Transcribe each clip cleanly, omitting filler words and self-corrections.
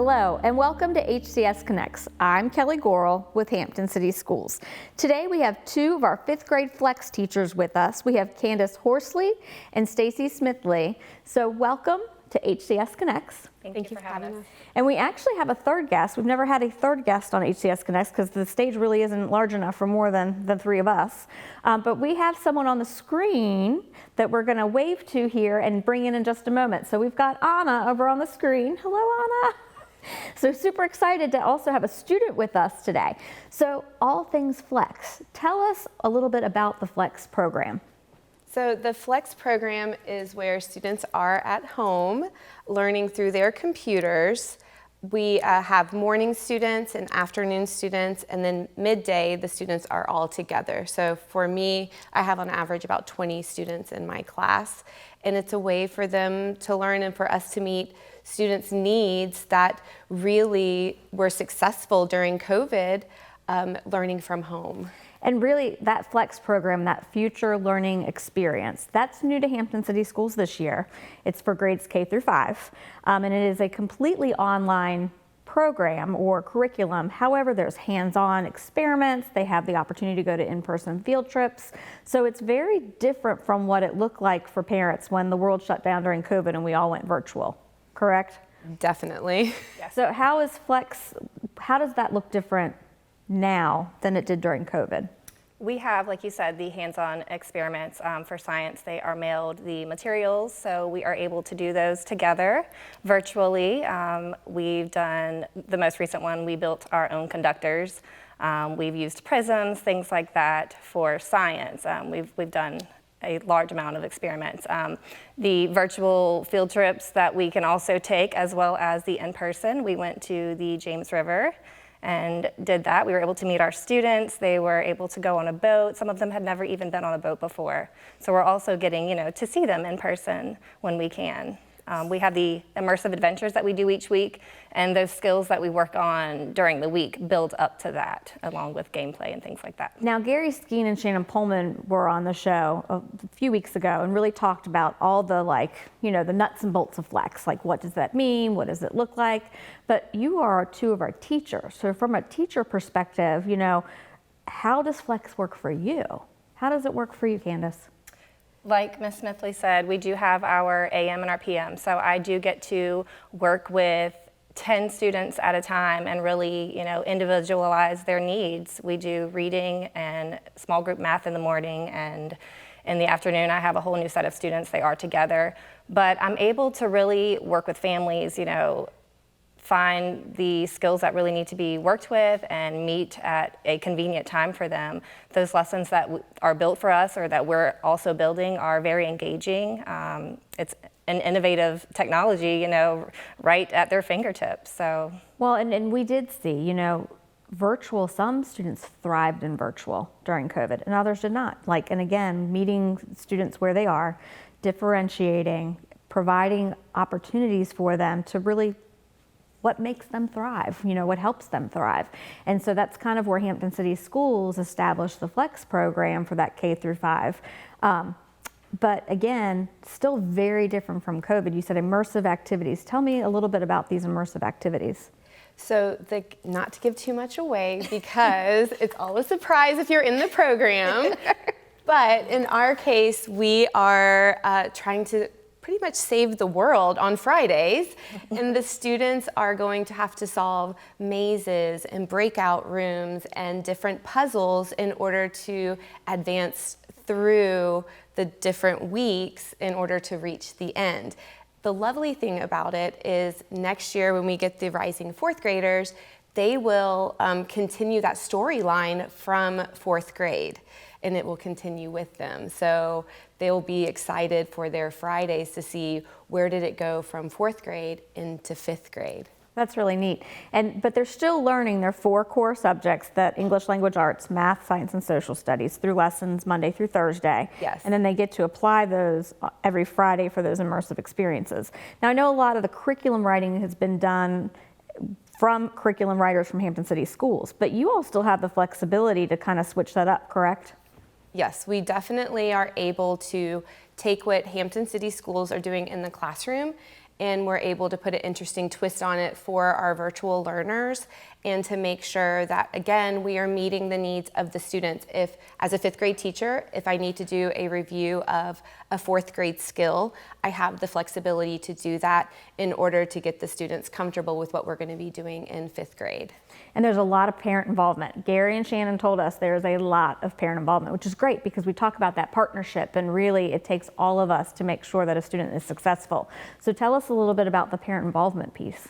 Hello and welcome to HCS Connects. I'm Kelly Gorel with Hampton City Schools. Today we have two of our 5th grade flex teachers with us. We have Candace Horsley and Stacy Smithley. So welcome to HCS Connects. Thank you for having us. And we actually have a third guest. We've never had a third guest on HCS Connects because the stage really isn't large enough for more than the three of us. But we have someone on the screen that we're going to wave to here and bring in just a moment. So we've got Anna over on the screen. Hello, Anna. So super excited to also have a student with us today. So all things Flex. Tell us a little bit about the Flex program. So the Flex program is where students are at home learning through their computers. We have morning students and afternoon students, and then midday the students are all together. So for me, I have on average about 20 students in my class, and it's a way for them to learn and for us to meet students' needs that really were successful during COVID, learning from home. And really that Flex program, that future learning experience, that's new to Hampton City Schools this year. It's for grades K through 5, and it is a completely online program or curriculum. However, there's hands-on experiments. They have the opportunity to go to in-person field trips. So it's very different from what it looked like for parents when the world shut down during COVID and we all went virtual, correct? Definitely. Yes. So how is Flex, how does that look different now than it did during COVID? We have, like you said, the hands-on experiments for science. They are mailed the materials, so we are able to do those together virtually. We've done the most recent one, we built our own conductors. We've used prisms, things like that for science. We've done a large amount of experiments. The virtual field trips that we can also take, as well as the in-person. We went to the James River and did that. We were able to meet our students. They were able to go on a boat. Some of them had never even been on a boat before. So we're also getting, to see them in person when we can. We have the immersive adventures that we do each week, and those skills that we work on during the week build up to that, along with gameplay and things like that. Now, Gary Skeen and Shannon Pullman were on the show a few weeks ago and really talked about all the the nuts and bolts of Flex, like what does that mean? What does it look like? But you are two of our teachers. So from a teacher perspective, how does Flex work for you? How does it work for you, Candace? Like Ms. Smithley said, we do have our AM and our PM, so I do get to work with 10 students at a time and really, individualize their needs. We do reading and small group math in the morning, and in the afternoon I have a whole new set of students. They are together, but I'm able to really work with families, find the skills that really need to be worked with and meet at a convenient time for them. Those lessons that are built for us or that we're also building are very engaging. It's an innovative technology, right at their fingertips. So. Well, and we did see, virtual, some students thrived in virtual during COVID and others did not. And again, meeting students where they are, differentiating, providing opportunities for them to really what makes them thrive, what helps them thrive. And so that's kind of where Hampton City Schools established the Flex program for that K through 5. But again, still very different from COVID. You said immersive activities. Tell me a little bit about these immersive activities. So not to give too much away because it's all a surprise if you're in the program, but in our case, we are trying to pretty much save the world on Fridays, and the students are going to have to solve mazes and breakout rooms and different puzzles in order to advance through the different weeks in order to reach the end. The lovely thing about it is next year when we get the rising 4th graders, they will continue that storyline from 4th grade, and it will continue with them. So they'll be excited for their Fridays to see where did it go from 4th grade into 5th grade. That's really neat. But they're still learning their 4 core subjects, that English language arts, math, science, and social studies through lessons Monday through Thursday. Yes. And then they get to apply those every Friday for those immersive experiences. Now I know a lot of the curriculum writing has been done from curriculum writers from Hampton City Schools, but you all still have the flexibility to kind of switch that up, correct? Yes, we definitely are able to take what Hampton City Schools are doing in the classroom and we're able to put an interesting twist on it for our virtual learners, and to make sure that, again, we are meeting the needs of the students. If, as a 5th grade teacher, if I need to do a review of a 4th grade skill, I have the flexibility to do that in order to get the students comfortable with what we're going to be doing in 5th grade. And there's a lot of parent involvement. Gary and Shannon told us there's a lot of parent involvement, which is great because we talk about that partnership, and really it takes all of us to make sure that a student is successful. So tell us a little bit about the parent involvement piece.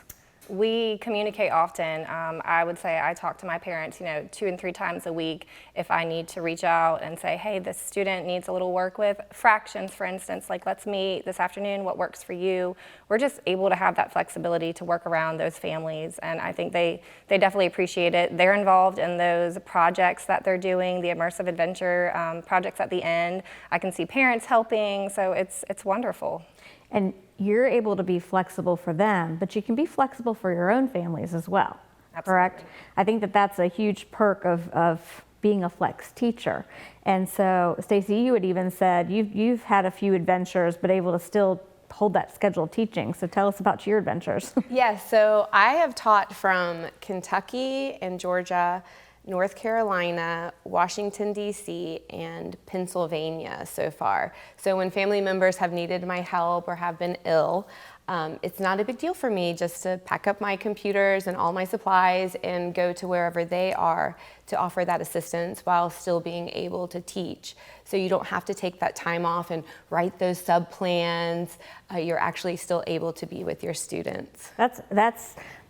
We communicate often. I would say I talk to my parents, 2 and 3 times a week if I need to reach out and say, hey, this student needs a little work with fractions, for instance, like let's meet this afternoon, what works for you? We're just able to have that flexibility to work around those families, and I think they definitely appreciate it. They're involved in those projects that they're doing, the immersive adventure projects at the end. I can see parents helping, so it's wonderful. And you're able to be flexible for them, but you can be flexible for your own families as well, Absolutely. Correct? I think that that's a huge perk of being a flex teacher. And so, Stacy, you had even said you've had a few adventures, but able to still hold that schedule of teaching. So tell us about your adventures. Yes, so I have taught from Kentucky and Georgia, North Carolina, Washington, D.C., and Pennsylvania so far. So when family members have needed my help or have been ill, it's not a big deal for me just to pack up my computers and all my supplies and go to wherever they are to offer that assistance while still being able to teach. So you don't have to take that time off and write those sub-plans. You're actually still able to be with your students.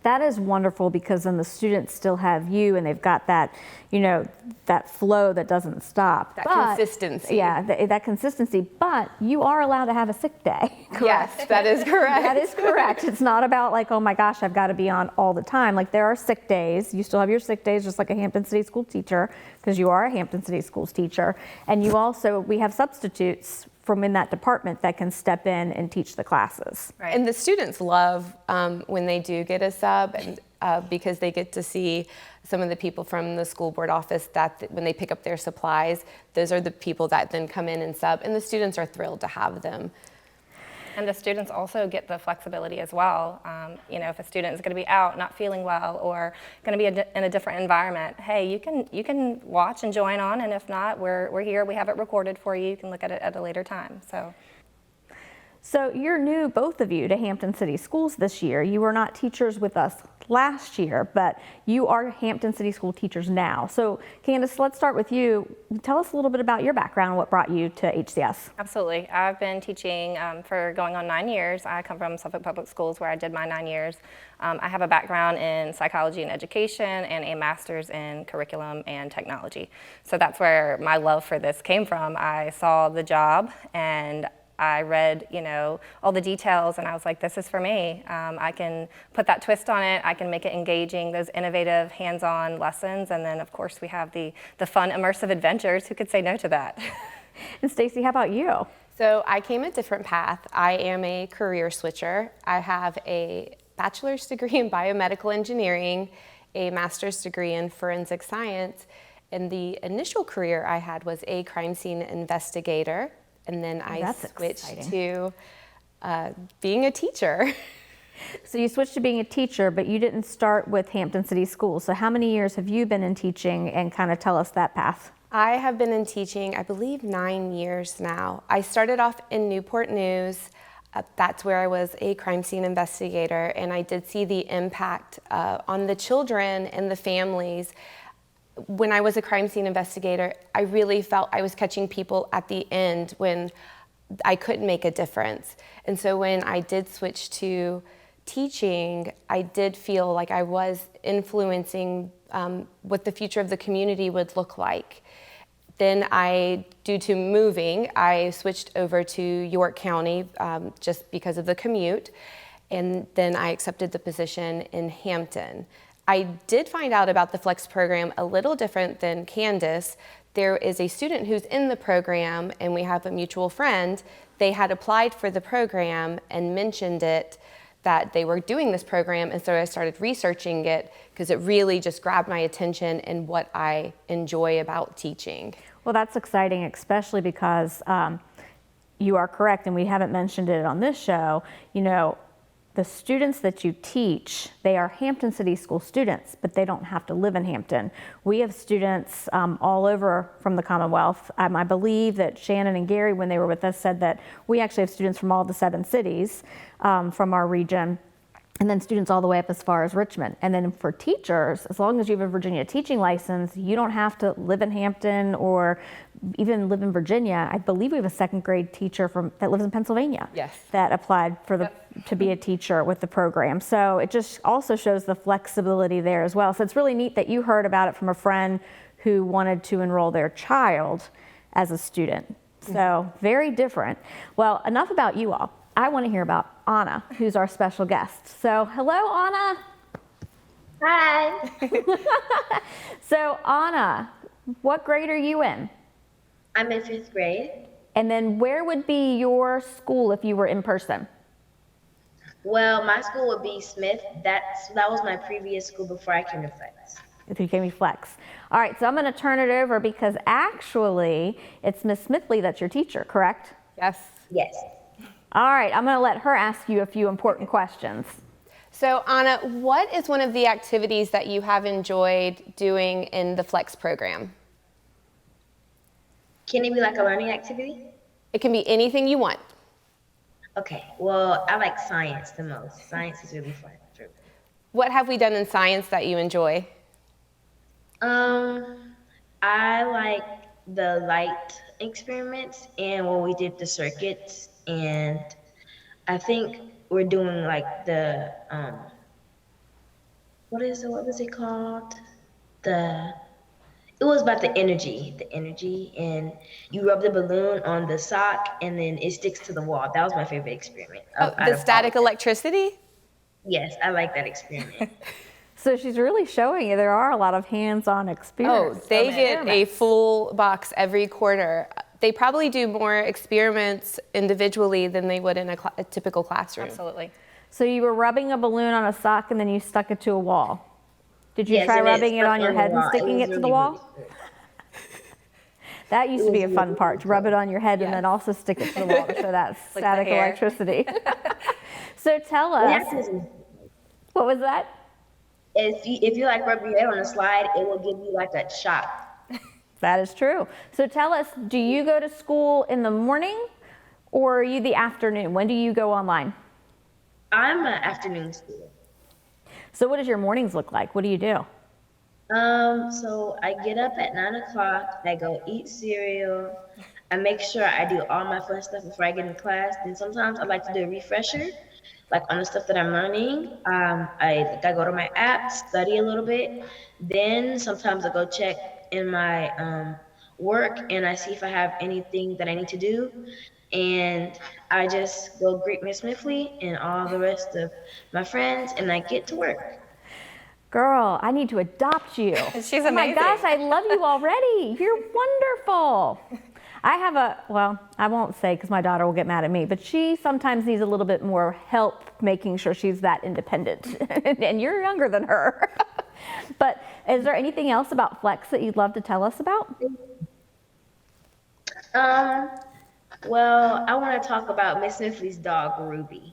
That is wonderful, because then the students still have you, and they've got that, that flow that doesn't stop. That consistency. Yeah, that consistency. But you are allowed to have a sick day. Correct? Yes, that is correct. That is correct. It's not about like, oh my gosh, I've got to be on all the time. Like, there are sick days. You still have your sick days, just like a Hampton City School teacher, because you are a Hampton City Schools teacher. And we have substitutes from in that department that can step in and teach the classes. Right. And the students love when they do get a sub, and because they get to see some of the people from the school board office that when they pick up their supplies, those are the people that then come in and sub, and the students are thrilled to have them. And the students also get the flexibility as well. If a student is going to be out, not feeling well, or going to be in a different environment, hey, you can watch and join on, and if not, we're here. We have it recorded for you. You can look at it at a later time. So you're new, both of you, to Hampton City Schools this year. You were not teachers with us last year, but you are Hampton City School teachers now. So Candace, let's start with you. Tell us a little bit about your background and what brought you to HCS. Absolutely. I've been teaching for going on 9 years. I come from Suffolk Public Schools, where I did my 9 years. I have a background in psychology and education and a master's in curriculum and technology. So that's where my love for this came from. I saw the job and I read, all the details, and I was like, this is for me. I can put that twist on it. I can make it engaging, those innovative hands-on lessons. And then, of course, we have the fun, immersive adventures. Who could say no to that? And Stacy, how about you? So I came a different path. I am a career switcher. I have a bachelor's degree in biomedical engineering, a master's degree in forensic science, and the initial career I had was a crime scene investigator. And then I switched to being a teacher. So you switched to being a teacher, but you didn't start with Hampton City Schools. So how many years have you been in teaching, and kind of tell us that path? I have been in teaching, I believe, 9 years now. I started off in Newport News. That's where I was a crime scene investigator, and I did see the impact on the children and the families. When I was a crime scene investigator, I really felt I was catching people at the end when I couldn't make a difference. And so when I did switch to teaching, I did feel like I was influencing what the future of the community would look like. Then due to moving, I switched over to York County just because of the commute. And then I accepted the position in Hampton. I did find out about the Flex program a little different than Candace. There is a student who's in the program, and we have a mutual friend. They had applied for the program and mentioned it, that they were doing this program, and so I started researching it because it really just grabbed my attention and what I enjoy about teaching. Well, that's exciting, especially because you are correct, and we haven't mentioned it on this show. the students that you teach, they are Hampton City School students, but they don't have to live in Hampton. We have students all over from the Commonwealth. I believe that Shannon and Gary, when they were with us, said that we actually have students from all the 7 cities from our region, and then students all the way up as far as Richmond. And then for teachers, as long as you have a Virginia teaching license, you don't have to live in Hampton or even live in Virginia. I believe we have a 2nd grade teacher that lives in Pennsylvania. Yes. That applied for to be a teacher with the program. So it just also shows the flexibility there as well. So it's really neat that you heard about it from a friend who wanted to enroll their child as a student. So very different. Well, enough about you all. I want to hear about Anna, who's our special guest. So hello, Anna. Hi. So Anna, what grade are you in? I'm in 5th grade. And then where would be your school if you were in person? Well, my school would be Smith. That was my previous school before I came to Flex. If you gave me Flex. All right, so I'm going to turn it over because actually it's Miss Smithley that's your teacher, correct? Yes. Yes. All right, I'm going to let her ask you a few important questions. So Anna, what is one of the activities that you have enjoyed doing in the Flex program? Can it be like a learning activity? It can be anything you want. Okay. Well, I like science the most. Science is really fun for me. What have we done in science that you enjoy? I like the light experiments and when we did the circuits, and I think we're doing like the what was it called? It was about the energy, and you rub the balloon on the sock and then it sticks to the wall. That was my favorite experiment. The static electricity? Yes, I like that experiment. So she's really showing you there are a lot of hands-on Oh, experience. they get a full box every quarter. They probably do more experiments individually than they would in a typical classroom. Absolutely. So you were rubbing a balloon on a sock and then you stuck it to a wall. Did you Yes, try and rubbing it stuck on your the head and wall. sticking was it to the really, wall? really cool. That used to be a was fun really, part, to rub it on your head and Yes. then also stick it to the wall to show that Like the static hair. electricity. So tell It us, happens- what was that? If you like rub your head on a slide, it will give you like a shock. That is true. So tell us, do you go to school in the morning or are you the afternoon? When do you go online? I'm an afternoon student. So what does your mornings look like? What do you do? So I get up at 9 o'clock, I go eat cereal, I make sure I do all my fun stuff before I get in class. Then sometimes I like to do a refresher, like on the stuff that I'm learning. I go to my app, study a little bit. Then sometimes I go check in my work and I see if I have anything that I need to do. And I just go greet Miss Smithley and all the rest of my friends and I get to work. Girl, I need to adopt you. She's Oh my amazing. gosh, I love you already. You're wonderful. I have I won't say because my daughter will get mad at me, but she sometimes needs a little bit more help making sure she's that independent. And you're younger than her. But is there anything else about Flex that you'd love to tell us about? Well, I want to talk about Miss Smithley's dog, Ruby.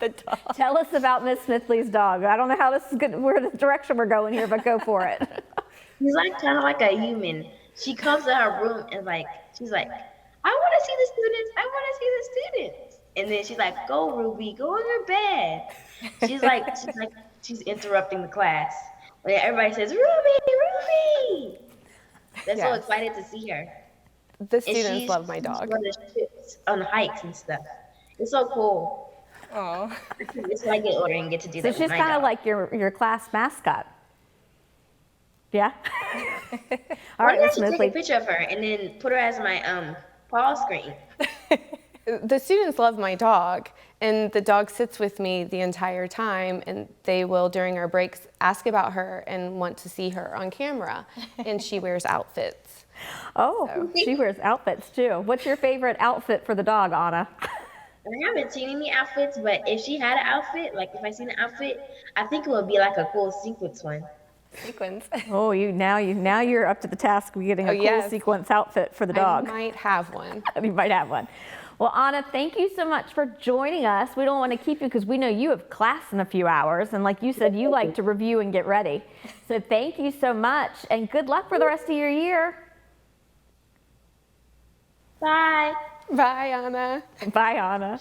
The dog. Tell us about Miss Smithley's dog. I don't know how this is good, where the direction we're going here, but go for it. She's like kind of like a human. She comes to her room and she's like, I want to see the students. I want to see the students. And then she's like, go Ruby, go in your bed. She's interrupting the class. When everybody says, Ruby, Ruby. They're so Yes. excited to see her. The And students love my she's dog. on the trips, on hikes and stuff. It's so cool. Oh. It's why I get older and get to do So that. she's with my kind of dog. like your class mascot. Yeah? All Why right, don't Miss you take a Smithley. picture of her and then put her as my pause screen? The students love my dog, and the dog sits with me the entire time, and they will, during our breaks, ask about her and want to see her on camera, and she wears outfits. Oh, she wears outfits too. What's your favorite outfit for the dog, Anna? I haven't seen any outfits, but if she had an outfit, like if I seen an outfit, I think it would be like a cool sequence one. Sequins. Oh, now you're up to the task of getting a Oh, cool yes. sequence outfit for the dog. I might have one. You might have one. Well, Anna, thank you so much for joining us. We don't want to keep you because we know you have class in a few hours. And like you said, you like to review and get ready. So thank you so much and good luck for the rest of your year. Bye. Bye, Anna. Bye, Anna.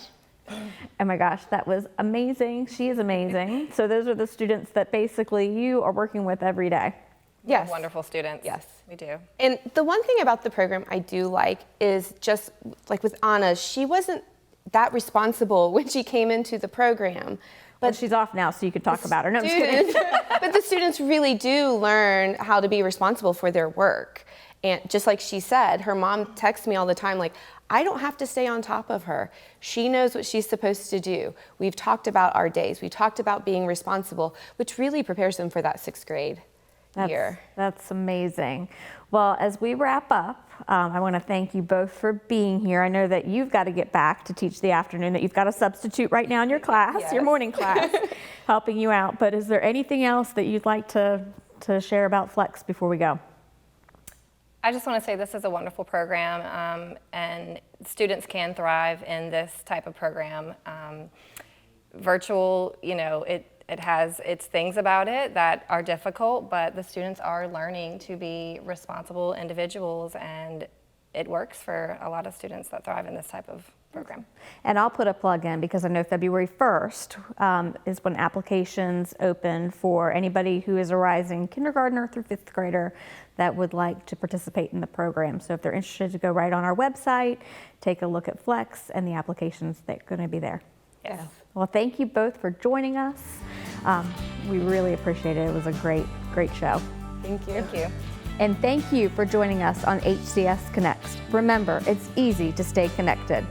Oh my gosh, that was amazing. She is amazing. So those are the students that basically you are working with every day. Yes. Wonderful students. Yes. We do. And the one thing about the program I do like is just like with Anna, she wasn't that responsible when she came into the program. But she's off now, so you could talk about her. No, I'm just kidding. But the students really do learn how to be responsible for their work. And just like she said, her mom texts me all the time, like, I don't have to stay on top of her. She knows what she's supposed to do. We've talked about our days. We talked about being responsible, which really prepares them for that 6th grade year. That's amazing. Well, as we wrap up, I want to thank you both for being here. I know that you've got to get back to teach the afternoon, that you've got a substitute right now in your class, your morning class, helping you out. But is there anything else that you'd like to share about Flex before we go? I just want to say this is a wonderful program, and students can thrive in this type of program. Virtual, it has its things about it that are difficult, but the students are learning to be responsible individuals, and it works for a lot of students that thrive in this type of program. And I'll put a plug in because I know February 1st is when applications open for anybody who is a rising kindergartner through 5th grader that would like to participate in the program. So if they're interested, to go right on our website, take a look at Flex and the applications that are going to be there. Yes. Well, thank you both for joining us. We really appreciate it. It was a great show. Thank you. Thank you. And thank you for joining us on HCS Connects. Remember, it's easy to stay connected.